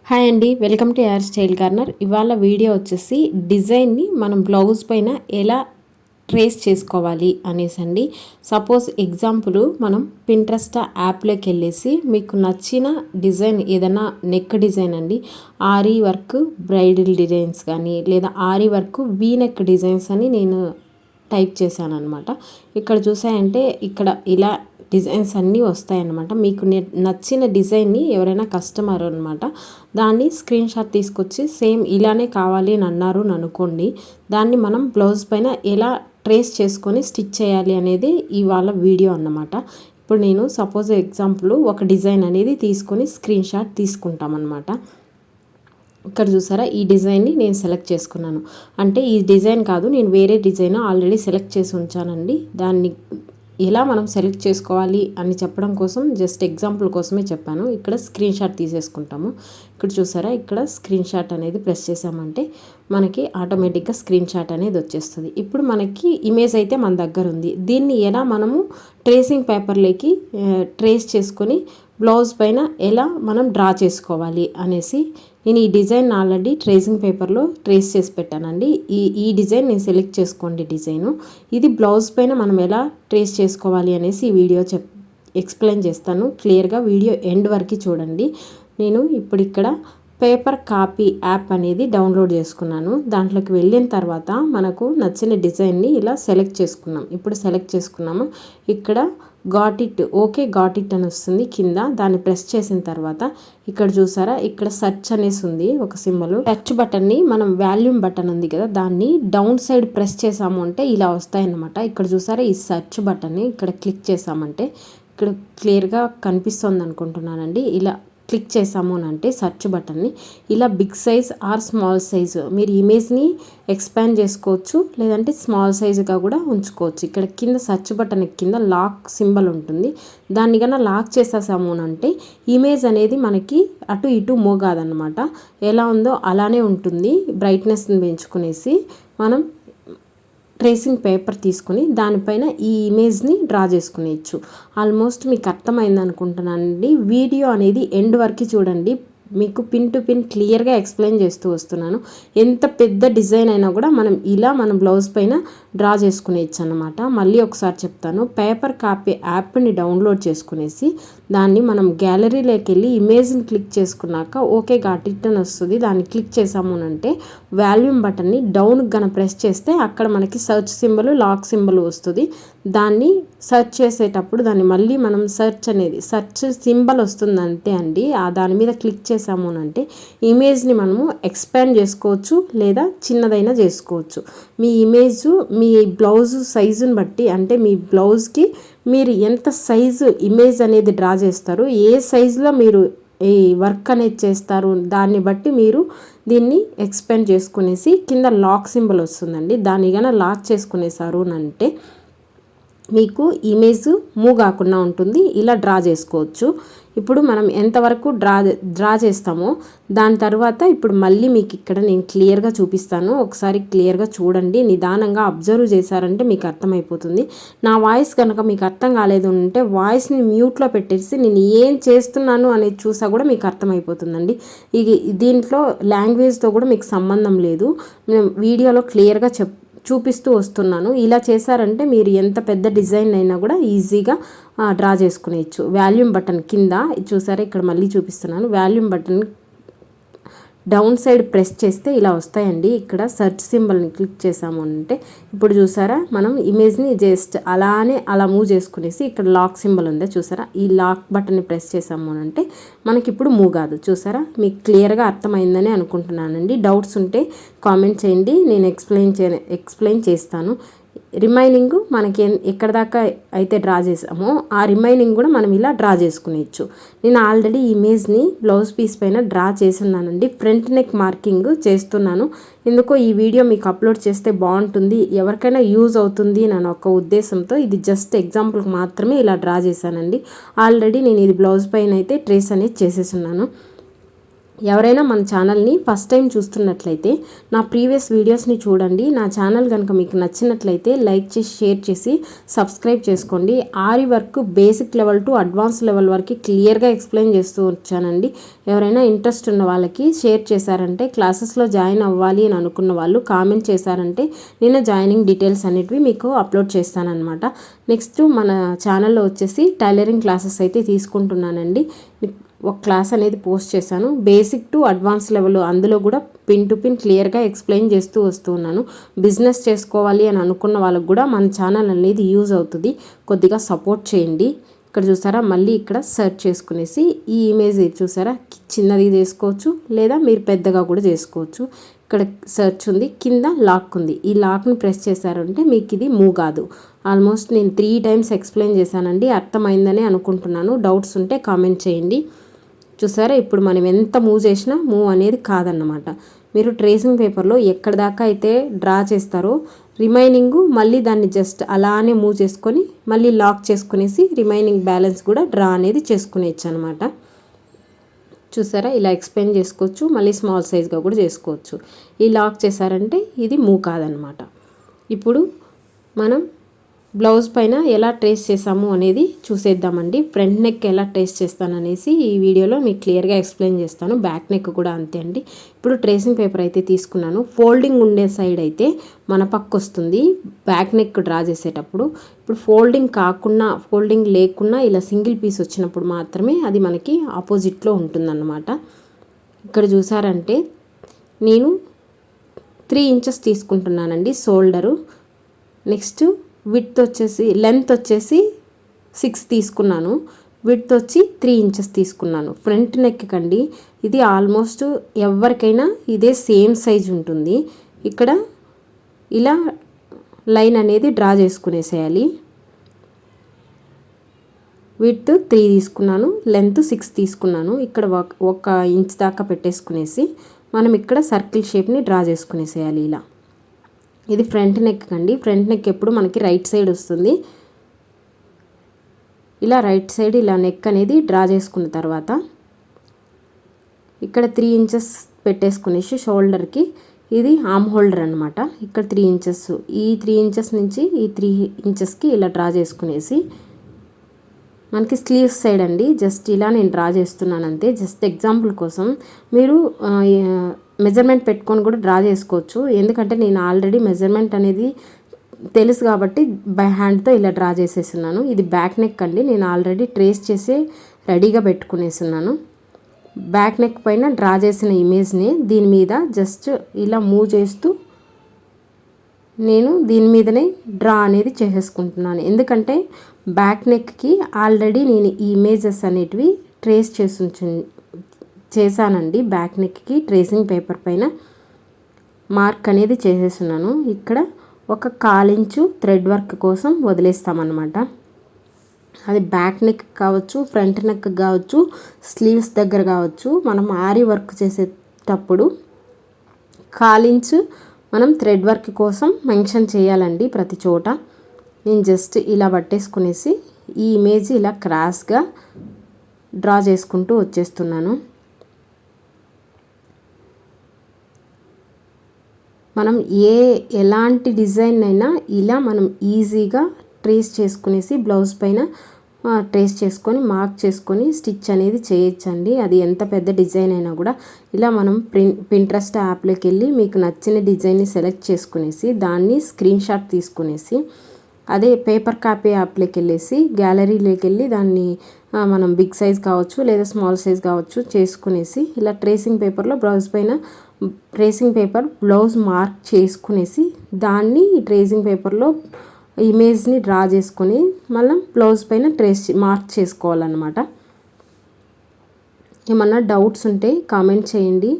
Hi అండి, welcome to hair style corner. ఇవాళ video వచ్చేసి డిజైన్ని మనం బ్లౌజ్ పైన ఎలా ట్రేస్ చేసుకోవాలి అనేసి అండి. సపోజ్ ఎగ్జాంపుల్ మనం పింట్రెస్ట్ యాప్లోకి వెళ్ళేసి మీకు నచ్చిన డిజైన్ ఏదైనా నెక్ డిజైన్ అండి, ఆరీ వర్క్ బ్రైడల్ డిజైన్స్ కానీ లేదా ary work V neck designs అని నేను టైప్ చేశాను అనమాట. ఇక్కడ చూసాయంటే ఇక్కడ ఇలా డిజైన్స్ అన్నీ వస్తాయన్నమాట. మీకు నచ్చిన డిజైన్ని ఎవరైనా కస్టమర్ అనమాట దాన్ని స్క్రీన్ షాట్ తీసుకొచ్చి సేమ్ ఇలానే కావాలి అని అన్నారు అని అనుకోండి, దాన్ని మనం బ్లౌజ్ పైన ఎలా ట్రేస్ చేసుకొని స్టిచ్ చేయాలి అనేది ఇవాళ వీడియో అన్నమాట. ఇప్పుడు నేను సపోజ్ ఎగ్జాంపుల్ ఒక డిజైన్ అనేది తీసుకొని స్క్రీన్ షాట్ తీసుకుంటామన్నమాట. ఇక్కడ చూసారా, ఈ డిజైన్ని నేను సెలెక్ట్ చేసుకున్నాను. అంటే ఈ డిజైన్ కాదు, నేను వేరే డిజైన్ ఆల్రెడీ సెలెక్ట్ చేసి ఉంచానండి. దాన్ని ఎలా మనం సెలెక్ట్ చేసుకోవాలి అని చెప్పడం కోసం జస్ట్ ఎగ్జాంపుల్ కోసమే చెప్పాను. ఇక్కడ స్క్రీన్ షాట్ తీసేసుకుంటాము. ఇక్కడ చూసారా, ఇక్కడ స్క్రీన్ షాట్ అనేది ప్రెస్ చేసామంటే మనకి ఆటోమేటిక్గా స్క్రీన్ షాట్ అనేది వచ్చేస్తుంది. ఇప్పుడు మనకి ఇమేజ్ అయితే మన దగ్గర ఉంది. దీన్ని ఎలా మనము ట్రేసింగ్ పేపర్లోకి ట్రేస్ చేసుకొని బ్లౌజ్ పైన ఎలా మనం డ్రా చేసుకోవాలి అనేసి నేను ఈ డిజైన్ ఆల్రెడీ ట్రేసింగ్ పేపర్లో ట్రేస్ చేసి పెట్టానండి. ఈ డిజైన్ నేను సెలెక్ట్ చేసుకోండి డిజైను. ఇది బ్లౌజ్ పైన మనం ఎలా ట్రేస్ చేసుకోవాలి అనేసి ఈ వీడియో ఎక్స్ప్లెయిన్ చేస్తాను. క్లియర్గా వీడియో ఎండ్ వరకు చూడండి. నేను ఇప్పుడు ఇక్కడ పేపర్ కాపీ యాప్ అనేది డౌన్లోడ్ చేసుకున్నాను. దాంట్లోకి వెళ్ళిన తర్వాత మనకు నచ్చిన డిజైన్ని ఇలా సెలెక్ట్ చేసుకున్నాం. ఇప్పుడు సెలెక్ట్ చేసుకున్నాము. ఇక్కడ got it, okay got it అని వస్తుంది కింద. దాన్ని ప్రెస్ చేసిన తర్వాత ఇక్కడ చూసారా, ఇక్కడ సెర్చ్ అనేసి ఉంది ఒక సింబల్. సెర్చ్ బటన్ని మనం వాల్యూమ్ బటన్ ఉంది కదా, దాన్ని డౌన్ సైడ్ ప్రెస్ చేసాము అంటే ఇలా వస్తాయన్నమాట. ఇక్కడ చూసారా, ఈ సెర్చ్ బటన్ని ఇక్కడ క్లిక్ చేసామంటే ఇక్కడ క్లియర్గా కనిపిస్తుంది అనుకుంటున్నానండి. ఇలా క్లిక్ చేసాము అని అంటే సెర్చ్ బటన్ని ఇలా big size or small size మీరు ఇమేజ్ని ఎక్స్పాండ్ చేసుకోవచ్చు, లేదంటే స్మాల్ సైజుగా కూడా ఉంచుకోవచ్చు. ఇక్కడ కింద సెర్చ్ బటన్ కింద లాక్ సింబల్ ఉంటుంది. దాన్ని కన్నా లాక్ చేసేసాము అని అంటే ఇమేజ్ అనేది మనకి అటు ఇటు మూవ్ కాదనమాట. ఎలా ఉందో అలానే ఉంటుంది. బ్రైట్నెస్ని పెంచుకునేసి మనం ట్రేసింగ్ పేపర్ తీసుకుని దానిపైన ఈ ఇమేజ్ని డ్రా చేసుకునేయచ్చు. ఆల్మోస్ట్ మీకు అర్థమైంది అనుకుంటున్నానండి. వీడియో అనేది ఎండ్ వరకు చూడండి, మీకు పిన్ టు పిన్ క్లియర్గా ఎక్స్ప్లెయిన్ చేస్తూ వస్తున్నాను. ఎంత పెద్ద డిజైన్ అయినా కూడా మనం ఇలా మన బ్లౌజ్ పైన డ్రా చేసుకునేయచ్చు అన్నమాట. మళ్ళీ ఒకసారి చెప్తాను. పేపర్ కాపీ యాప్ని డౌన్లోడ్ చేసుకునేసి దాన్ని మనం గ్యాలరీలోకి వెళ్ళి ఇమేజ్ని క్లిక్ చేసుకున్నాక ఓకే గాట్ ఇట్ అని వస్తుంది. దాన్ని క్లిక్ చేసాము అంటే వాల్యూమ్ బటన్ని డౌన్ గన ప్రెస్ చేస్తే అక్కడ మనకి సర్చ్ సింబల్ లాక్ సింబల్ వస్తుంది. దాన్ని సెర్చ్ చేసేటప్పుడు దాన్ని మళ్ళీ మనం సెర్చ్ సింబల్ వస్తుంది అంతే అండి. దాని మీద క్లిక్ చేసాము అంటే ఇమేజ్ని మనము ఎక్స్పాండ్ చేసుకోవచ్చు లేదా చిన్నదైనా చేసుకోవచ్చు. మీ ఇమేజ్ మీ బ్లౌజ్ సైజుని బట్టి, అంటే మీ బ్లౌజ్కి మీరు ఎంత సైజు ఇమేజ్ అనేది డ్రా చేస్తారు, ఏ సైజులో మీరు ఈ వర్క్ అనేది చేస్తారు, దాన్ని బట్టి మీరు దీన్ని ఎక్స్పాండ్ చేసుకునేసి కింద లాక్ సింబల్ వస్తుందండి. దాన్ని కన్నా లాక్ చేసుకునేసారు అంటే మీకు ఇమేజ్ మూవ్ కాకుండా ఉంటుంది. ఇలా డ్రా చేసుకోవచ్చు. ఇప్పుడు మనం ఎంతవరకు డ్రా చేస్తామో దాని తర్వాత ఇప్పుడు మళ్ళీ మీకు ఇక్కడ నేను క్లియర్గా చూపిస్తాను. ఒకసారి క్లియర్గా చూడండి, నిదానంగా అబ్జర్వ్ చేశారంటే మీకు అర్థమైపోతుంది. నా వాయిస్ కనుక మీకు అర్థం కాలేదు అంటే వాయిస్ని మ్యూట్లో పెట్టేసి నేను ఏం చేస్తున్నాను అనేది చూసా కూడా మీకు అర్థమైపోతుందండి. దీంట్లో లాంగ్వేజ్తో కూడా మీకు సంబంధం లేదు. నేను వీడియోలో క్లియర్గా చూపిస్తూ వస్తున్నాను. ఇలా చేశారంటే మీరు ఎంత పెద్ద డిజైన్ అయినా కూడా ఈజీగా డ్రా చేసుకునేయచ్చు. వాల్యూమ్ బటన్ కింద చూసారా, ఇక్కడ మళ్ళీ చూపిస్తున్నాను. Volume button down side press చేస్తే ఇలా వస్తాయండి. ఇక్కడ సెర్చ్ సింబల్ని క్లిక్ చేసాము అంటే ఇప్పుడు చూసారా, మనం ఇమేజ్ని జస్ట్ అలా మూవ్ చేసుకునేసి ఇక్కడ లాక్ సింబల్ ఉందా చూసారా, ఈ లాక్ బటన్ని ప్రెస్ చేసాము అంటే మనకి ఇప్పుడు మూవ్ కాదు. చూసారా, మీకు క్లియర్గా అర్థమైందని అనుకుంటున్నానండి. డౌట్స్ ఉంటే కామెంట్ చేయండి, నేను ఎక్స్ప్లెయిన్ చేస్తాను. రిమైనింగ్ మనకి ఎక్కడ దాకా అయితే డ్రా చేసామో ఆ రిమైనింగ్ కూడా మనం ఇలా డ్రా చేసుకునేయచ్చు. నేను ఆల్రెడీ ఇమేజ్ని బ్లౌజ్ పీస్ పైన డ్రా చేస్తున్నానండి. ఫ్రంట్ నెక్ మార్కింగ్ చేస్తున్నాను. ఎందుకో ఈ వీడియో మీకు అప్లోడ్ చేస్తే బాగుంటుంది, ఎవరికైనా యూజ్ అవుతుంది అని ఒక ఉద్దేశంతో ఇది జస్ట్ ఎగ్జాంపుల్కి మాత్రమే ఇలా డ్రా చేశానండి. ఆల్రెడీ నేను ఇది బ్లౌజ్ పైన అయితే ట్రేస్ అనేది చేసేస్తున్నాను. ఎవరైనా మన ఛానల్ని ఫస్ట్ టైం చూస్తున్నట్లయితే నా ప్రీవియస్ వీడియోస్ని చూడండి. నా ఛానల్ కనుక మీకు నచ్చినట్లయితే లైక్ చేసి షేర్ చేసి సబ్స్క్రైబ్ చేసుకోండి. ఆరి work basic level to advance level వరకు క్లియర్గా ఎక్స్ప్లెయిన్ చేస్తూ వచ్చానండి. ఎవరైనా ఇంట్రెస్ట్ ఉన్న వాళ్ళకి షేర్ చేశారంటే, క్లాసెస్లో జాయిన్ అవ్వాలి అని అనుకున్న వాళ్ళు కామెంట్ చేశారంటే నేను జాయినింగ్ డీటెయిల్స్ అనేటివి మీకు అప్లోడ్ చేస్తానన్నమాట. నెక్స్ట్ మన ఛానల్లో వచ్చేసి టైలరింగ్ క్లాసెస్ అయితే తీసుకుంటున్నానండి. ఒక క్లాస్ అనేది పోస్ట్ చేశాను, బేసిక్ టు అడ్వాన్స్ లెవెల్. అందులో కూడా పిన్ టు పిన్ క్లియర్గా ఎక్స్ప్లెయిన్ చేస్తూ వస్తూ ఉన్నాను. బిజినెస్ చేసుకోవాలి అని అనుకున్న వాళ్ళకు కూడా మన ఛానల్ అనేది యూజ్ అవుతుంది. కొద్దిగా సపోర్ట్ చేయండి. ఇక్కడ చూసారా, మళ్ళీ ఇక్కడ సెర్చ్ చేసుకునేసి ఈ ఇమేజ్ చూసారా, చిన్నది చేసుకోవచ్చు లేదా మీరు పెద్దగా కూడా చేసుకోవచ్చు. ఇక్కడ సెర్చ్ ఉంది, కింద లాక్ ఉంది. ఈ లాక్ని ప్రెస్ చేశారంటే మీకు ఇది మూవ్ కాదు. ఆల్మోస్ట్ నేను 3 టైమ్స్ ఎక్స్ప్లెయిన్ చేశానండి. అర్థమైందని అనుకుంటున్నాను. డౌట్స్ ఉంటే కామెంట్ చేయండి. చూసారా, ఇప్పుడు మనం ఎంత మూవ్ చేసినా మూవ్ అనేది కాదన్నమాట. మీరు ట్రేసింగ్ పేపర్లో ఎక్కడ దాకా అయితే డ్రా చేస్తారో రిమైనింగ్ మళ్ళీ దాన్ని జస్ట్ అలానే మూవ్ చేసుకొని మళ్ళీ లాక్ చేసుకునేసి రిమైనింగ్ బ్యాలెన్స్ కూడా డ్రా అనేది చేసుకునేచ్చు అనమాట. చూసారా, ఇలా ఎక్స్ప్లెయిన్ చేసుకోవచ్చు. మళ్ళీ స్మాల్ సైజ్గా కూడా చేసుకోవచ్చు. ఈ లాక్ చేశారంటే ఇది మూవ్ కాదనమాట. ఇప్పుడు మనం బ్లౌజ్ పైన ఎలా ట్రేస్ చేసాము అనేది చూసేద్దామండి. ఫ్రంట్ నెక్ ఎలా ట్రేస్ చేస్తాననేసి ఈ వీడియోలో మీకు క్లియర్గా ఎక్స్ప్లెయిన్ చేస్తాను. బ్యాక్ నెక్ కూడా అంతే అండి. ఇప్పుడు ట్రేసింగ్ పేపర్ అయితే తీసుకున్నాను. ఫోల్డింగ్ ఉండే సైడ్ అయితే మన పక్క వస్తుంది బ్యాక్ నెక్ డ్రా చేసేటప్పుడు. ఇప్పుడు ఫోల్డింగ్ కాకుండా, ఫోల్డింగ్ లేకున్నా ఇలా సింగిల్ పీస్ వచ్చినప్పుడు మాత్రమే అది మనకి ఆపోజిట్లో ఉంటుందన్నమాట. ఇక్కడ చూసారంటే నేను 3 ఇంచెస్ తీసుకుంటున్నానండి షోల్డరు. నెక్స్ట్ విడ్త్ వచ్చేసి, లెంత్ వచ్చేసి 6 తీసుకున్నాను. విడ్త్ వచ్చి 3 ఇంచెస్ తీసుకున్నాను. ఫ్రంట్ నెక్ కండి ఇది ఆల్మోస్ట్ ఎవరికైనా ఇదే సేమ్ సైజ్ ఉంటుంది. ఇక్కడ ఇలా లైన్ అనేది డ్రా చేసుకునేసేయాలి. విడ్త్ 3 తీసుకున్నాను, లెంత్ 6 తీసుకున్నాను. ఇక్కడ 1 ఇంచ్ దాకా పెట్టేసుకునేసి మనం ఇక్కడ సర్కిల్ షేప్ని డ్రా చేసుకునేసేయాలి. ఇలా ఇది ఫ్రంట్ నెక్ అండి. ఫ్రంట్ నెక్ ఎప్పుడు మనకి రైట్ సైడ్ వస్తుంది. ఇలా రైట్ సైడ్ ఇలా నెక్ అనేది డ్రా చేసుకున్న తర్వాత ఇక్కడ 3 ఇంచెస్ పెట్టేసుకునేసి షోల్డర్కి ఇది ఆర్మ్ హోల్డర్ అనమాట. ఇక్కడ 3 ఇంచెస్, ఈ 3 ఇంచెస్ నుంచి ఈ 3 ఇంచెస్కి ఇలా డ్రా చేసుకునేసి మనకి స్లీవ్స్ సైడ్ అండి జస్ట్ ఇలా నేను డ్రా చేస్తున్నాను అంతే. జస్ట్ ఎగ్జాంపుల్ కోసం మీరు మెజర్మెంట్ పెట్టుకొని కూడా డ్రా చేసుకోవచ్చు. ఎందుకంటే నేను ఆల్రెడీ మెజర్మెంట్ అనేది తెలుసు కాబట్టి బై హ్యాండ్తో ఇలా డ్రా చేసేస్తున్నాను. ఇది బ్యాక్ నెక్ అండి. నేను ఆల్రెడీ ట్రేస్ చేసి రెడీగా పెట్టుకునేస్తున్నాను. బ్యాక్ నెక్ పైన డ్రా చేసిన ఇమేజ్ని దీని మీద జస్ట్ ఇలా మూవ్ చేస్తూ నేను దీని మీదనే డ్రా అనేది చేసేసుకుంటున్నాను. ఎందుకంటే బ్యాక్ నెక్కి ఆల్రెడీ నేను ఈ ఇమేజెస్ అనేటివి ట్రేస్ చేశానండి. బ్యాక్ నెక్కి ట్రేసింగ్ పేపర్ పైన మార్క్ అనేది చేసేస్తున్నాను. ఇక్కడ 1/4 ఇంచు థ్రెడ్ వర్క్ కోసం వదిలేస్తామన్నమాట. అది బ్యాక్ నెక్ కావచ్చు, ఫ్రంట్ నెక్ కావచ్చు, స్లీవ్స్ దగ్గర కావచ్చు. మనం ఆరి వర్క్ చేసేటప్పుడు 1/4 ఇంచు మనం థ్రెడ్ వర్క్ కోసం మెన్షన్ చేయాలండి ప్రతి చోట. నేను జస్ట్ ఇలా పట్టేసుకునేసి ఈ ఇమేజ్ ఇలా క్రాస్గా డ్రా చేసుకుంటూ వచ్చేస్తున్నాను. మనం ఎలాంటి డిజైన్ అయినా ఇలా మనం ఈజీగా ట్రేస్ చేసుకునేసి బ్లౌజ్ పైన ట్రేస్ చేసుకొని మార్క్ చేసుకొని స్టిచ్ అనేది చేయొచ్చండి. అది ఎంత పెద్ద డిజైన్ అయినా కూడా ఇలా మనం పింట్రెస్ట్ యాప్లోకి వెళ్ళి మీకు నచ్చిన డిజైన్ని సెలెక్ట్ చేసుకునేసి దాన్ని స్క్రీన్ షాట్ తీసుకునేసి అదే పేపర్ కాపీ యాప్లోకి వెళ్ళేసి గ్యాలరీలోకి వెళ్ళి దాన్ని మనం బిగ్ సైజ్ కావచ్చు లేదా స్మాల్ సైజ్ కావచ్చు చేసుకునేసి ఇలా ట్రేసింగ్ పేపర్లో బ్లౌజ్ పైన ట్రేసింగ్ పేపర్ బ్లౌజ్ మార్క్ చేసుకునేసి దాన్ని ట్రేసింగ్ పేపర్లో ఇమేజ్ని డ్రా చేసుకొని మళ్ళీ బ్లౌజ్ పైన మార్క్ చేసుకోవాలన్నమాట. ఏమన్నా డౌట్స్ ఉంటే కామెంట్ చేయండి,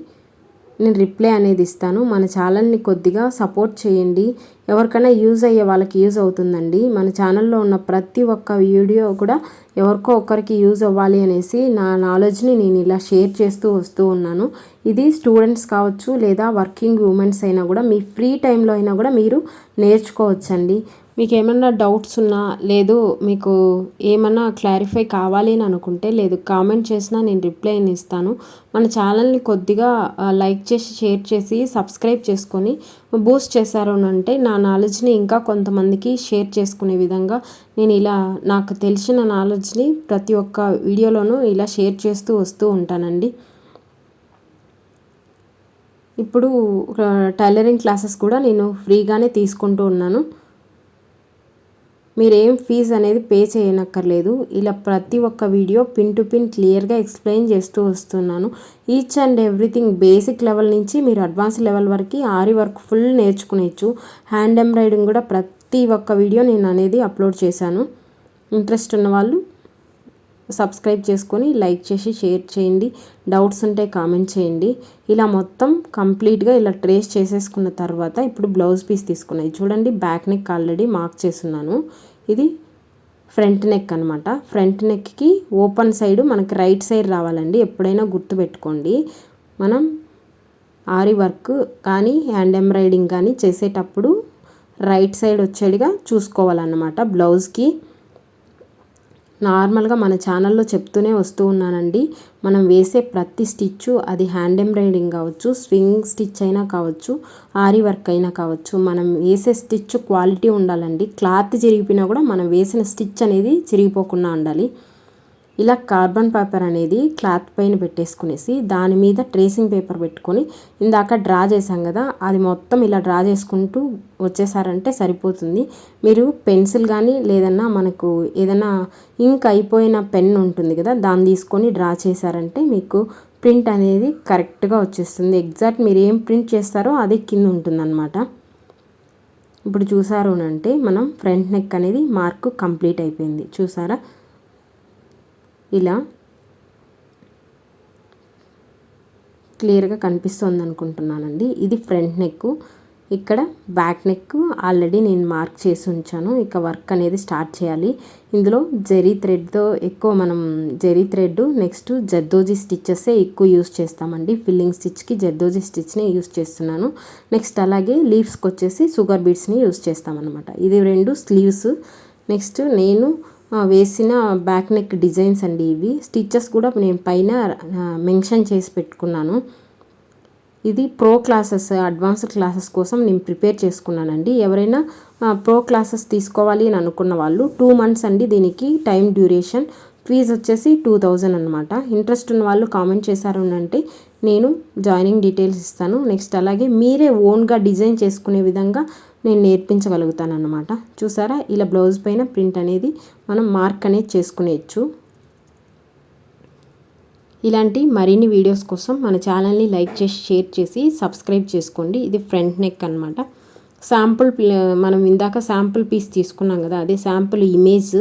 నేను రిప్లై అనేది ఇస్తాను. మన ఛానల్ని కొద్దిగా సపోర్ట్ చేయండి. ఎవరికైనా యూజ్ అయ్యే వాళ్ళకి యూజ్ అవుతుందండి. మన ఛానల్లో ఉన్న ప్రతి ఒక్క వీడియో కూడా ఎవరికో ఒకరికి యూజ్ అవ్వాలి అనేసి నా నాలెడ్జ్ని నేను ఇలా షేర్ చేస్తూ వస్తూ ఉన్నాను. ఇది స్టూడెంట్స్ కావచ్చు లేదా వర్కింగ్ ఉమెన్స్ అయినా కూడా మీ ఫ్రీ టైంలో అయినా కూడా మీరు నేర్చుకోవచ్చండి. మీకు ఏమన్నా డౌట్స్ ఉన్నా లేదు మీకు ఏమన్నా క్లారిఫై కావాలి అని అనుకుంటే లేదు కామెంట్ చేసినా నేను రిప్లై ఇస్తాను. మన ఛానల్ని కొద్దిగా లైక్ చేసి షేర్ చేసి సబ్స్క్రైబ్ చేసుకొని బూస్ట్ చేశారు అంటే నా నాలెడ్జ్ని ఇంకా కొంతమందికి షేర్ చేసుకునే విధంగా నేను ఇలా నాకు తెలిసిన నాలెడ్జ్ని ప్రతి ఒక్క వీడియోలోనూ ఇలా షేర్ చేస్తూ వస్తూ ఉంటానండి. ఇప్పుడు టైలరింగ్ క్లాసెస్ కూడా నేను ఫ్రీగానే తీసుకుంటూ ఉన్నాను. మీరేం ఫీజు అనేది పే చేయనక్కర్లేదు. ఇలా ప్రతి ఒక్క వీడియో పిన్ టు పిన్ క్లియర్గా ఎక్స్ప్లెయిన్ చేస్తూ వస్తున్నాను. Each and everything basic level నుంచి మీరు అడ్వాన్స్ లెవెల్ వరకు ఆరి వర్క్ ఫుల్ నేర్చుకునేచ్చు. హ్యాండ్ ఎంబ్రాయిడింగ్ కూడా ప్రతి ఒక్క వీడియో నేను అనేది అప్లోడ్ చేశాను. ఇంట్రెస్ట్ ఉన్న వాళ్ళు సబ్స్క్రైబ్ చేసుకొని లైక్ చేసి షేర్ చేయండి. డౌట్స్ ఉంటే కామెంట్ చేయండి. ఇలా మొత్తం కంప్లీట్గా ఇలా ట్రేస్ చేసేసుకున్న తర్వాత ఇప్పుడు బ్లౌజ్ పీస్ తీసుకున్నాయి చూడండి. బ్యాక్ నెక్ ఆల్రెడీ మార్క్ చేస్తున్నాను. ఇది ఫ్రంట్ నెక్ అనమాట. ఫ్రంట్ నెక్కి ఓపెన్ సైడ్ మనకి రైట్ సైడ్ రావాలండి. ఎప్పుడైనా గుర్తుపెట్టుకోండి. మనం ఆరి వర్క్ కానీ హ్యాండ్ ఎంబ్రాయిడింగ్ కానీ చేసేటప్పుడు రైట్ సైడ్ వచ్చేదిగా చూసుకోవాలన్నమాట. బ్లౌజ్కి నార్మల్గా మన ఛానల్లో చెప్తూనే వస్తూ ఉన్నానండి. మనం వేసే ప్రతి స్టిచ్చు అది హ్యాండ్ ఎంబ్రాయిడింగ్ కావచ్చు, స్వింగ్ స్టిచ్ అయినా కావచ్చు, ఆరి వర్క్ అయినా కావచ్చు, మనం వేసే స్టిచ్ క్వాలిటీ ఉండాలండి. క్లాత్ చిరిగిపోయినా కూడా మనం వేసిన స్టిచ్ అనేది చిరిగిపోకుండా ఉండాలి. ఇలా కార్బన్ పేపర్ అనేది క్లాత్ పైన పెట్టేసుకునేసి దాని మీద ట్రేసింగ్ పేపర్ పెట్టుకొని ఇందాక డ్రా చేసాం కదా అది మొత్తం ఇలా డ్రా చేసుకుంటూ వచ్చేసారంటే సరిపోతుంది. మీరు పెన్సిల్ కానీ లేదన్నా మనకు ఏదైనా ఇంక్ అయిపోయిన పెన్ ఉంటుంది కదా దాన్ని తీసుకొని డ్రా చేశారంటే మీకు ప్రింట్ అనేది కరెక్ట్గా వచ్చేస్తుంది. ఎగ్జాక్ట్ మీరు ఏం ప్రింట్ చేస్తారో అది కింద ఉంటుందన్నమాట. ఇప్పుడు చూసారు అంటే మనం ఫ్రంట్ నెక్ అనేది మార్క్ కంప్లీట్ అయిపోయింది. చూసారా ఇలా క్లియర్గా కనిపిస్తుంది అనుకుంటున్నానండి. ఇది ఫ్రంట్ నెక్. ఇక్కడ బ్యాక్ నెక్ ఆల్రెడీ నేను మార్క్ చేసి ఉంచాను. ఇక వర్క్ అనేది స్టార్ట్ చేయాలి. ఇందులో జెరీ థ్రెడ్తో ఎక్కువ మనం zari thread next zardozi stitches ఎక్కువ యూస్ చేస్తామండి. ఫిల్లింగ్ స్టిచ్కి జర్దోజీ స్టిచ్ని యూస్ చేస్తున్నాను. నెక్స్ట్ అలాగే లీవ్స్కి వచ్చేసి షుగర్ బీడ్స్ని యూస్ చేస్తామన్నమాట. ఇది 2 స్లీవ్స్. నెక్స్ట్ నేను వేసిన బ్యాక్ నెక్ డిజైన్స్ అండి ఇవి. స్టిచ్చెస్ కూడా నేను పైన మెన్షన్ చేసి పెట్టుకున్నాను. ఇది ప్రో క్లాసెస్ అడ్వాన్స్డ్ క్లాసెస్ కోసం నేను ప్రిపేర్ చేసుకున్నానండి. ఎవరైనా ప్రో క్లాసెస్ తీసుకోవాలి అని అనుకున్న వాళ్ళు 2 months అండి దీనికి టైం డ్యూరేషన్. ఫీజు వచ్చేసి 2000 అనమాట. ఇంట్రెస్ట్ ఉన్న వాళ్ళు కామెంట్ చేశారు అంటే నేను జాయినింగ్ డీటెయిల్స్ ఇస్తాను. నెక్స్ట్ అలాగే మీరే ఓన్గా డిజైన్ చేసుకునే విధంగా నేను నేర్పించగలుగుతాను అన్నమాట. చూసారా ఇలా బ్లౌజ్ పైన ప్రింట్ అనేది మనం మార్క్ అనేది చేసుకునేచ్చు. ఇలాంటి మరిన్ని వీడియోస్ కోసం మన ఛానల్ని లైక్ చేసి షేర్ చేసి సబ్స్క్రైబ్ చేసుకోండి. ఇది ఫ్రంట్ నెక్ అనమాట. శాంపుల్ మనం ఇందాక శాంపుల్ పీస్ తీసుకున్నాం కదా అదే శాంపుల్ ఇమేజ్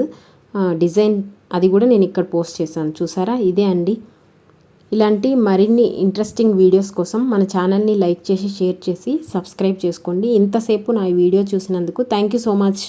డిజైన్ అది కూడా నేను ఇక్కడ పోస్ట్ చేశాను. చూసారా ఇదే అండి. ఇలాంటి మరిన్ని ఇంట్రెస్టింగ్ వీడియోస్ కోసం మన ఛానల్ని లైక్ చేసి షేర్ చేసి సబ్స్క్రైబ్ చేసుకోండి. ఇంతసేపు నా వీడియో చూసినందుకు థ్యాంక్ యూ సో మచ్.